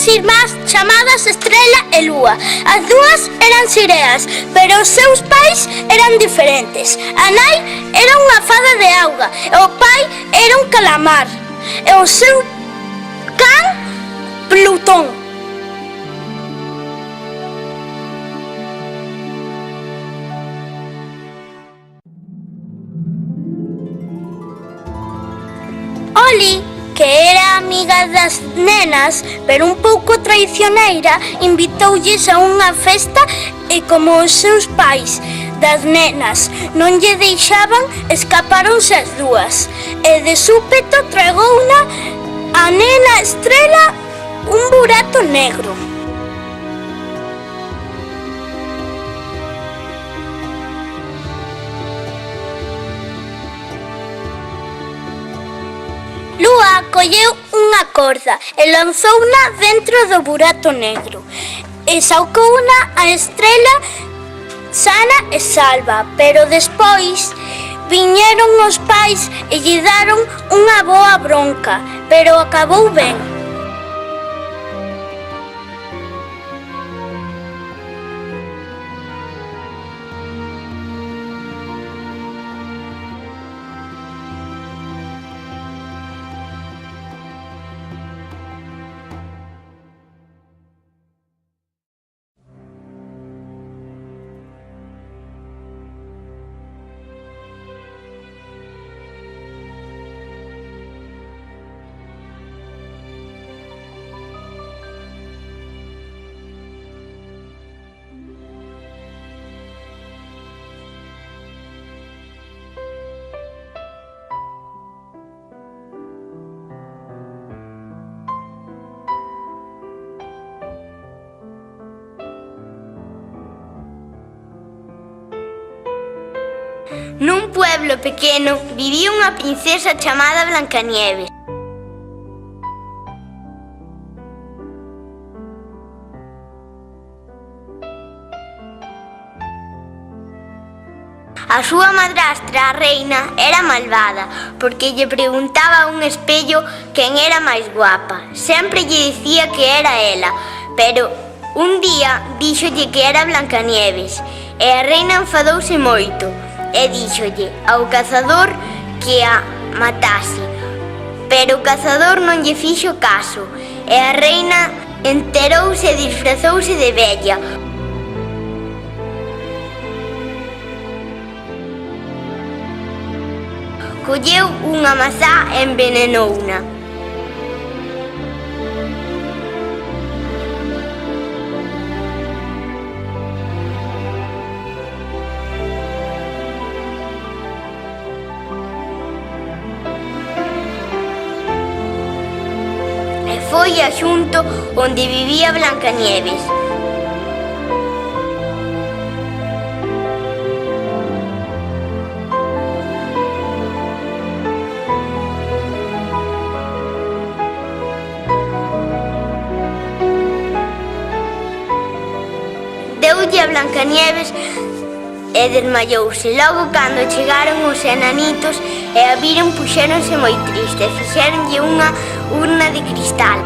dúas irmás chamadas Estrela e Lúa. As dúas eran sireas, pero os seus pais eran diferentes. A nai era unha fada de auga e o pai era un calamar. E o seu can, Plutón. Oli, que era amiga das nenas, pero un pouco traicioneira, invitoulles a unha festa e como os seus pais das nenas non lle deixaban, escapáronse as dúas e de súpeto tragouna a nena Estrela un burato negro. Lúa colleu unha corda e lanzouna dentro do burato negro e saucouna a Estrela sana e salva, pero despois viñeron os pais e lle daron unha boa bronca, pero acabou ben. Nun pueblo pequeno vivía unha princesa chamada Blancanieves. A súa madrastra, a reina, era malvada porque lle preguntaba a un espello quen era máis guapa. Sempre lle dicía que era ela, pero un día díxolle que era Blancanieves e a reina enfadouse moito e díxolle ao cazador que a matase, pero o cazador non lle fixo caso e a reina enterouse e disfrazouse de vella. Colleu unha mazá e envenenouna. Foi a xunto onde vivía Blancanieves. Deulle a Blancanieves e desmayouse. Logo, cando chegaron os enanitos e a viron, puxéronse moi triste e fixéronlle unha urna de cristal.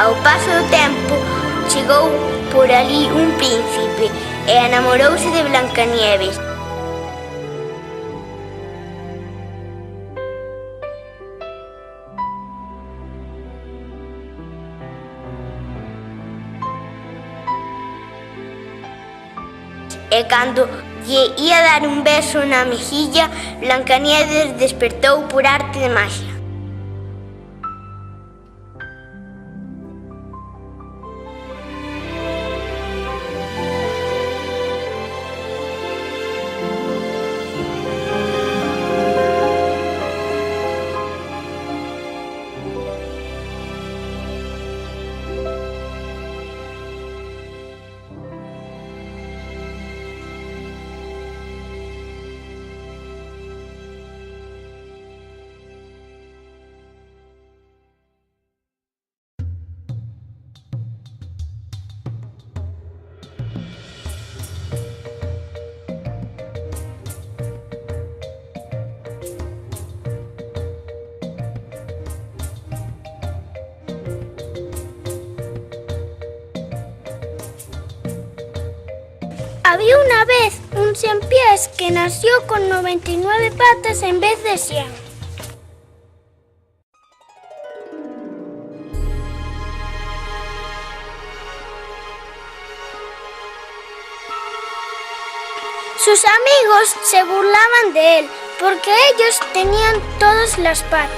Ao paso do tempo, chegou por ali un príncipe e enamorouse de Blancanieves. E cando lle ia dar un beso na mejilla, Blancanieves despertou por arte de magia. Había una vez un 100 pies que nació con 99 patas en vez de 100. Sus amigos se burlaban de él porque ellos tenían todas las patas.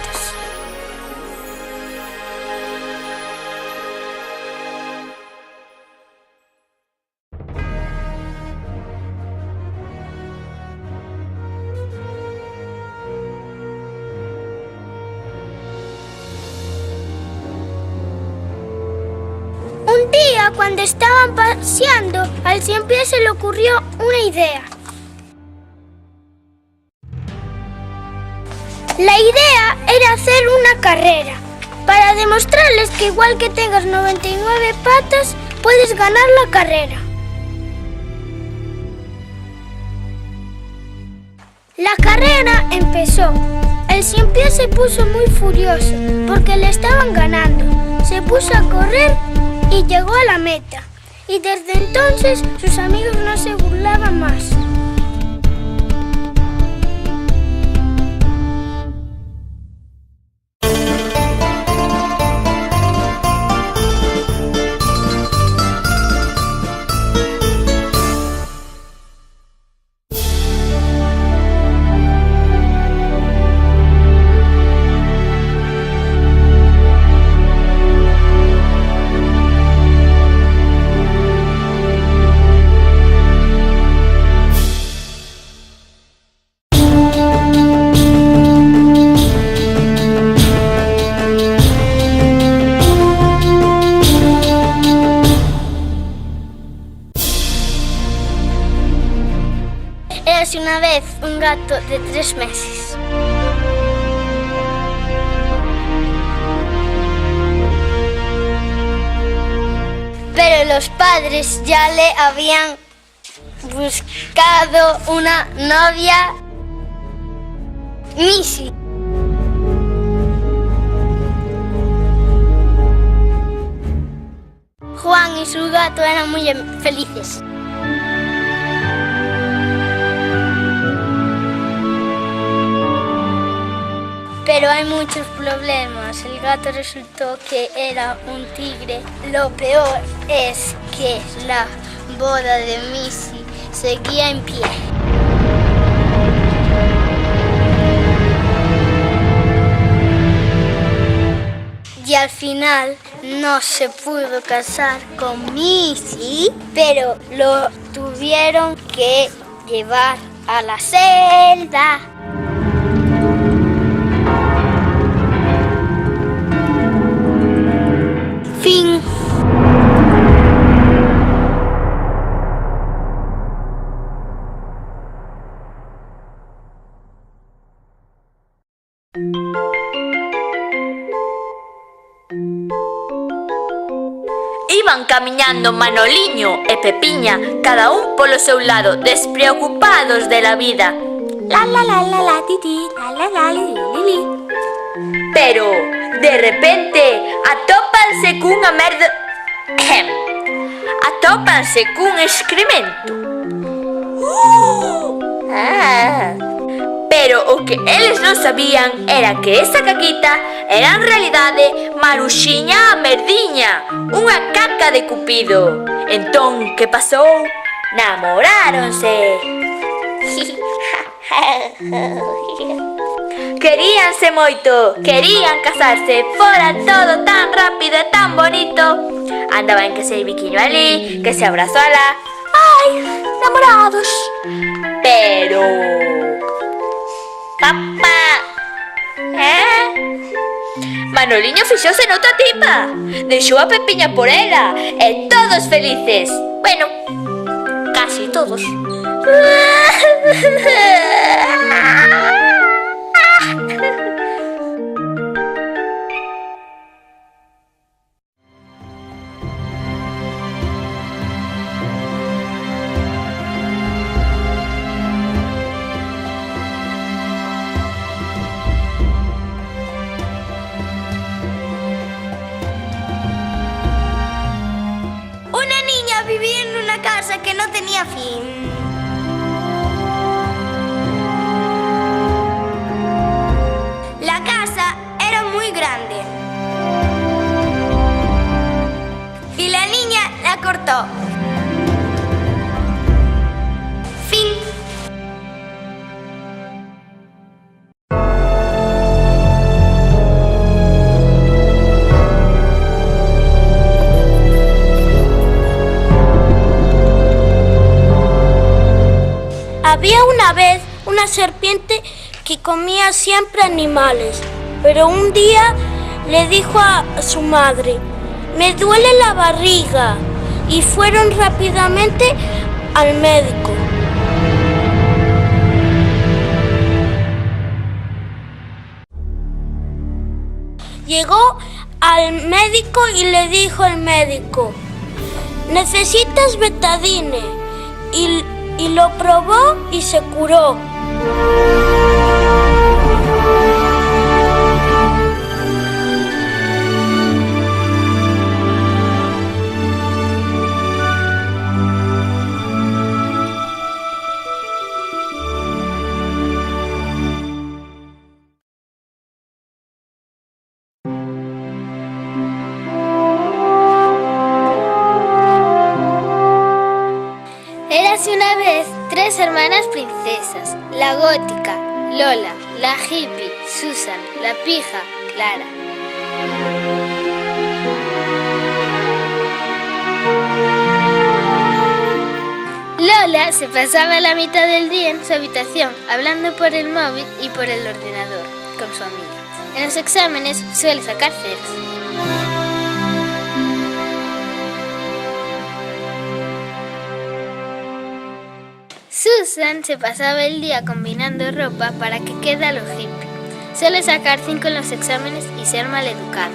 Un día, cuando estaban paseando, al 100 pies se le ocurrió una idea. La idea era hacer una carrera, para demostrarles que igual que tengas 99 patas, puedes ganar la carrera. La carrera empezó. El 100 pies se puso muy furioso porque le estaban ganando. Se puso a correr y llegó a la meta. Y desde entonces sus amigos no se burlaban más. Érase una vez un gato de 3 meses. Pero los padres ya le habían buscado una novia, Missy. Juan y su gato eran muy felices. Pero hay muchos problemas. El gato resultó que era un tigre. Lo peor es que la boda de Missy seguía en pie. Y al final no se pudo casar con Missy, pero lo tuvieron que llevar a la celda. Fin. Iban camiñando Manoliño e Pepiña, cada un polo seu lado, despreocupados de la vida. La la la la la ti ti, la la la li li li. Pero, de repente, atópanse cunha merda... atópanse cun excremento. Pero o que eles non sabían era que esa caquita era en realidade Maruxiña a merdiña, unha caca de Cupido. Entón, que pasou? Namoráronse. Queríanse moito, querían casarse, fora todo tan rápido e tan bonito. Andaban que se biquiño ali, que se abrazó alá. Ai, namorados. Pero... papá, Manoliño fixose noutra tipa. Deixou a Pepiña por ela e todos felices. Bueno, casi todos. Una niña vivía en una una casa que no tenía fin. La casa era muy grande y la niña la cortó. Fin. Había una vez una serpiente que comía siempre animales, pero un día le dijo a su madre: «Me duele la barriga», y fueron rápidamente al médico. Llegó al médico y le dijo el médico: «Necesitas betadine», y lo probó y se curó. Érase una vez 3 hermanas princesas: la gótica, Lola; la hippie, Susan; la pija, Clara. Lola se pasaba la mitad del día en su habitación hablando por el móvil y por el ordenador con su amiga. En los exámenes suele sacar ceros. Susan se pasaba el día combinando ropa para que quede a lo hippie. Suele sacar 5 en los exámenes y ser maleducada.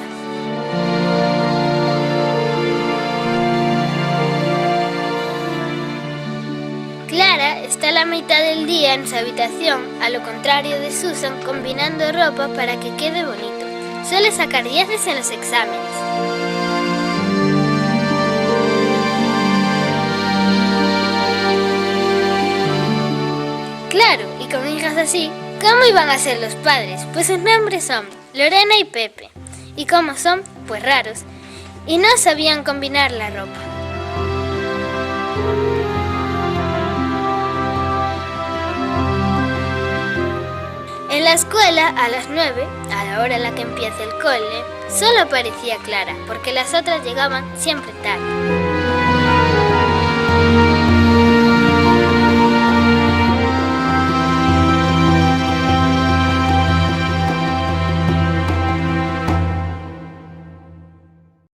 Clara está la mitad del día en su habitación, a lo contrario de Susan, combinando ropa para que quede bonito. Suele sacar 10 en los exámenes. Claro, y con hijas así, ¿cómo iban a ser los padres? Pues sus nombres son Lorena y Pepe. ¿Y cómo son? Pues raros. Y no sabían combinar la ropa. En la escuela, a las 9, a la hora en la que empieza el cole, solo aparecía Clara, porque las otras llegaban siempre tarde.